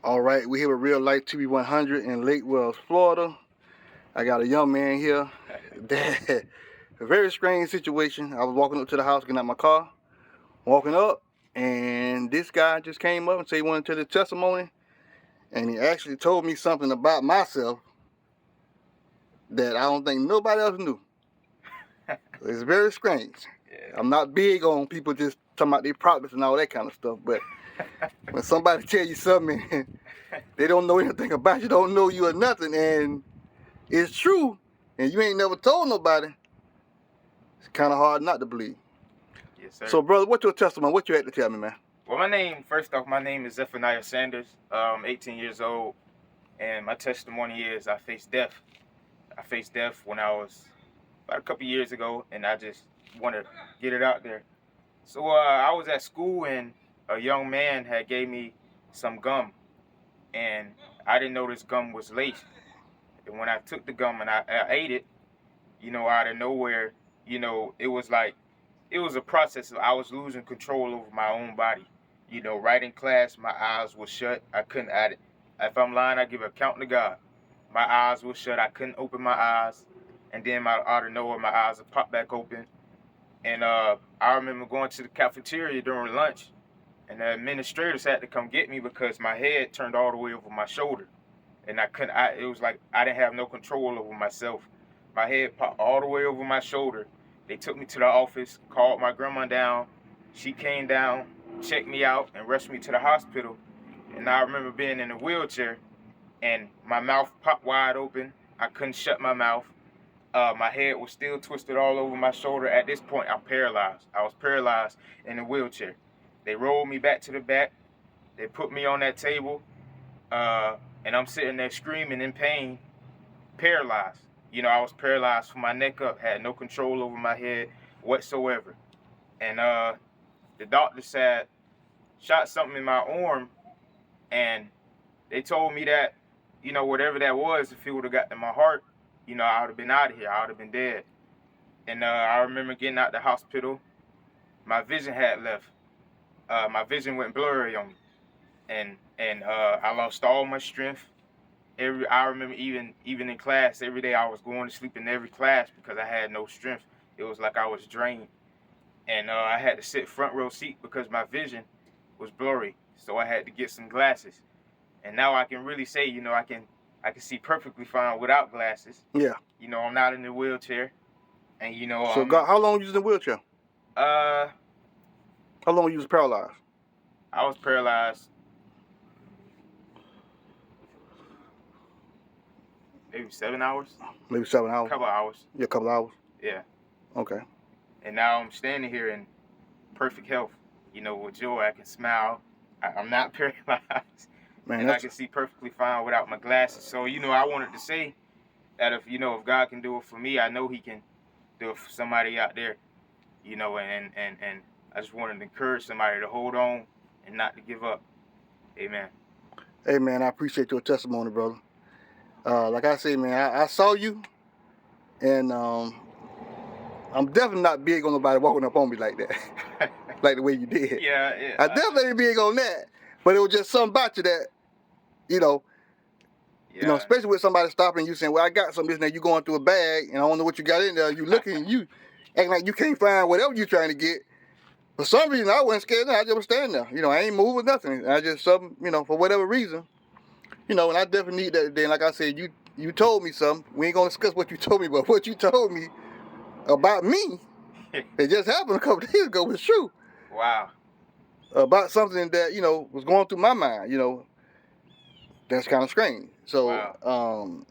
All right, we're here with Real Life TV100 in Lake Wells, Florida. I got a young man here. That a very strange situation. I was walking up to the house, getting out my car, walking up, and this guy just came up and said he wanted to tell the testimony, and he actually told me something about myself that I don't think nobody else knew. It's very strange. Yeah. I'm not big on people just talking about their problems and all that kind of stuff, but when somebody tell you something and they don't know anything about you, don't know you or nothing, and it's true, and you ain't never told nobody, it's kind of hard not to believe. Yes, sir. So, brother, what's your testimony? What you had to tell me, man? Well, first off, my name is Zephaniah Sanders. I'm 18 years old, and my testimony is I faced death. I faced death when I was about a couple years ago, and I just want to get it out there. So I was at school, and a young man had gave me some gum, and I didn't know this gum was laced. And when I took the gum and I ate it, out of nowhere, it was a process. I was losing control over my own body. Right in class, my eyes were shut. I couldn't add it. If I'm lying, I give account to God. My eyes were shut. I couldn't open my eyes. And then out of nowhere, my eyes would pop back open. And I remember going to the cafeteria during lunch, and the administrators had to come get me because my head turned all the way over my shoulder. And it was like I didn't have no control over myself. My head popped all the way over my shoulder. They took me to the office, called my grandma down. She came down, checked me out, and rushed me to the hospital. And I remember being in a wheelchair, and my mouth popped wide open. I couldn't shut my mouth. My head was still twisted all over my shoulder. At this point, I'm paralyzed. I was paralyzed in a wheelchair. They rolled me back to the back. They put me on that table, and I'm sitting there screaming in pain, paralyzed. I was paralyzed from my neck up, had no control over my head whatsoever. And the doctor said, shot something in my arm, and they told me that, whatever that was, if it would have got to my heart, I would have been out of here. I would have been dead. And I remember getting out the hospital. My vision had left. My vision went blurry on me. And I lost all my strength. I remember even in class, every day I was going to sleep in every class because I had no strength. It was like I was drained. And I had to sit front row seat because my vision was blurry. So I had to get some glasses. And now I can really say, I can see perfectly fine without glasses. Yeah. I'm not in a wheelchair. And So, God, how long you was in the wheelchair? How long you was paralyzed? I was paralyzed maybe 7 hours. Maybe 7 hours. A couple hours. Yeah, a couple hours. Yeah. Okay. And now I'm standing here in perfect health. With joy, I can smile. I'm not paralyzed. Man, and I can see perfectly fine without my glasses. So, I wanted to say that if God can do it for me, I know he can do it for somebody out there. And I just wanted to encourage somebody to hold on and not to give up. Amen. Hey, man, I appreciate your testimony, brother. Like I say, man, I saw you, and I'm definitely not big on nobody walking up on me like that, like the way you did. Yeah. I definitely ain't big on that, but it was just something about you that, especially with somebody stopping you saying, well, I got something, this, you going through a bag, and I don't know what you got in there. You looking, you acting like you can't find whatever you're trying to get. For some reason, I wasn't scared. I just was standing there. I ain't moving nothing. I just, for whatever reason, and I definitely need that today. And like I said, you told me something. We ain't going to discuss what you told me, but what you told me about me, it just happened a couple days ago, was true. Wow. About something that, was going through my mind, that's kind of strange. So, wow.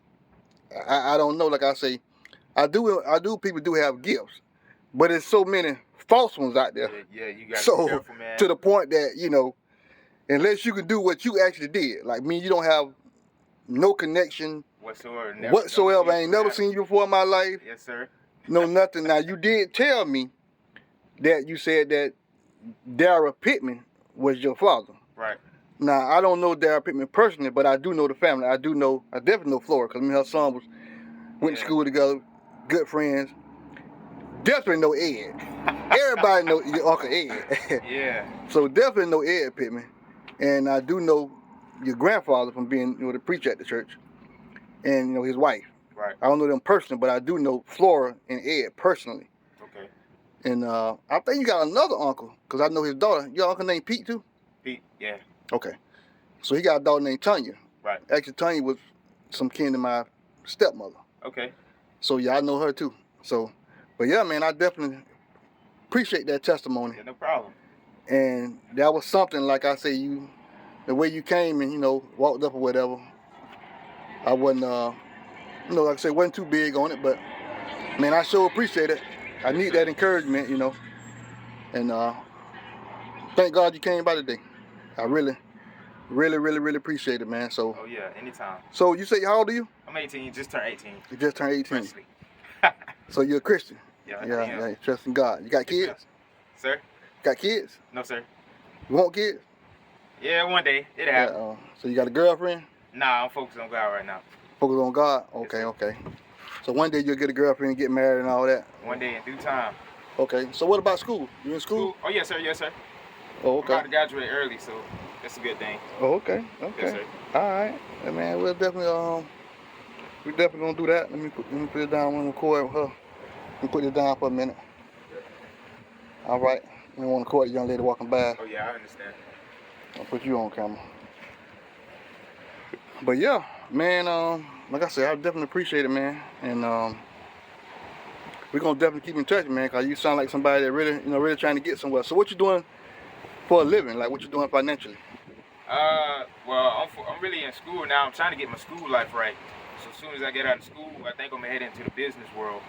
I don't know. Like I say, people do have gifts, but there's so many false ones out there. Yeah, you got to be careful, man. To the point that, unless you can do what you actually did, like me, you don't have no connection whatsoever. I ain't never seen you before in my life. Yes, sir. No, nothing. Now, you did tell me that you said that Dara Pittman was your father. Right. Now, I don't know Dara Pittman personally, but I do know the family. I definitely know Flora, because me and her son went to school together, good friends. Definitely know Ed. Everybody know your Uncle Ed. Yeah. So definitely know Ed Pittman. And I do know your grandfather from being, the preacher at the church, and his wife. Right. I don't know them personally, but I do know Flora and Ed personally. Okay. And I think you got another uncle, because I know his daughter. Your uncle named Pete too? Pete, yeah. Okay. So he got a daughter named Tanya. Right. Actually, Tanya was some kin to my stepmother. Okay. So yeah, I know her too. So, but yeah, man, I definitely appreciate that testimony. Yeah, no problem. And that was something, like I say, the way you came and, walked up or whatever, I wasn't, like I say, wasn't too big on it, but man, I sure appreciate it. I need that encouragement, and thank God you came by today. I really, really, really, really appreciate it, man. So. Oh yeah, anytime. So you say, how old are you? I'm 18, just turned 18. You just turned 18. Freshly. So you're a Christian? Yeah, Yeah, trusting God. You got kids? Sir? Got kids? No, sir. You want kids? Yeah, one day. It happens. Yeah, so you got a girlfriend? Nah, I'm focused on God right now. Focus on God? Okay, Yes, okay. So one day you'll get a girlfriend and get married and all that? One day in due time. Okay, so what about school? You in school? Oh, yes, sir. Yes, sir. Oh, I'm about okay. to graduate early, so that's a good thing. Oh, okay, okay. Yes, sir. All right. Yeah, man, we're definitely gonna do that. Let me put it down. I'm gonna record with her. Let me put it down for a minute. All right. We want to record the young lady walking by. Oh, yeah, I understand. I'll put you on camera. But yeah, man, like I said, I definitely appreciate it, man. And we're gonna definitely keep in touch, man, cause you sound like somebody that really, really trying to get somewhere. So what you doing for a living? Like what you doing financially? Well, I'm really in school now. I'm trying to get my school life right. So as soon as I get out of school, I think I'm gonna head into the business world.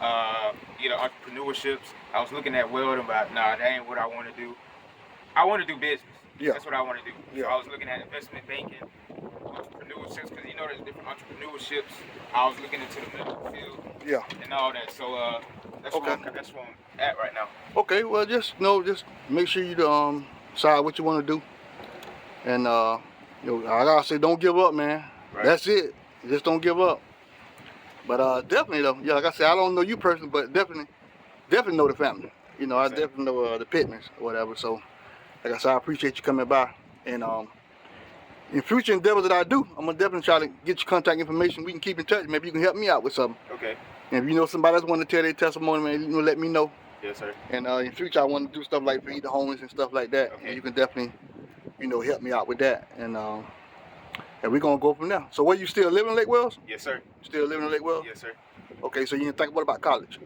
Entrepreneurships. I was looking at welding, but nah, that ain't what I want to do. I want to do business. Yeah. That's what I want to do. Yeah. So I was looking at investment banking, entrepreneurships, because there's different entrepreneurships. I was looking into the medical field. Yeah. And all that. So that's Okay. that's where I'm at right now. Okay, well just make sure you decide what you want to do. And I gotta say, don't give up, man. Right. That's it. Just don't give up. But definitely though, yeah, like I said, I don't know you personally, but definitely know the family. I definitely know the Pittmans or whatever. So like I said, I appreciate you coming by. And in future endeavors that I do, I'm gonna definitely try to get your contact information. We can keep in touch. Maybe you can help me out with something. Okay. And if you know somebody that's want to tell their testimony, man, let me know. Yes, sir. And in future, I want to do stuff like feed the homeless and stuff like that. Okay. And you can definitely, help me out with that. And we're gonna go from there. So, where you still living in Lake Wells? Yes, sir. Still living in Lake Wells? Yes, sir. Okay. So you didn't think what about college?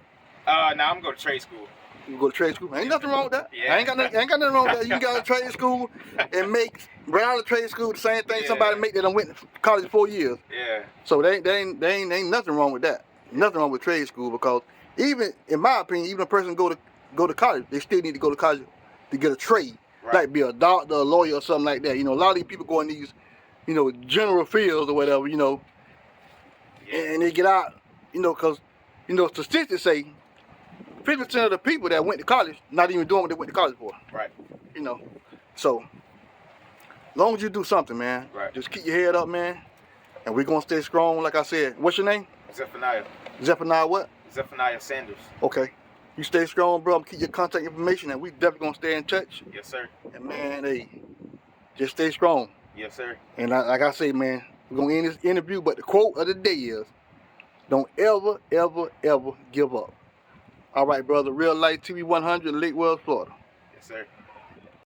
Now I'm going to trade school. You go to trade school? Ain't nothing wrong with that. Yeah. Ain't got nothing wrong with that. You can go to trade school and make right out of trade school the same thing somebody make that done went to college 4 years. Yeah. So there ain't nothing wrong with that. Nothing wrong with trade school, because even in my opinion, even a person go to college, they still need to go to college to get a trade, Right. like be a doctor, a lawyer, or something like that. A lot of these people go in these, general fields or whatever, Yeah. and they get out, because statistics say 50% of the people that went to college not even doing what they went to college for. Right. So as long as you do something, man, Right. just keep your head up, man, and we're gonna stay strong. Like I said, what's your name? Zephaniah. Zephaniah what? Zephaniah Sanders. Okay. You stay strong, bro. Keep your contact information, and we definitely gonna stay in touch. Yes, sir. And man, hey, just stay strong. Yes, sir. And like I say, man, we're gonna end this interview, but the quote of the day is, don't ever, ever, ever give up. All right, brother. Real Life TV 100, Lake Wells, Florida. Yes, sir.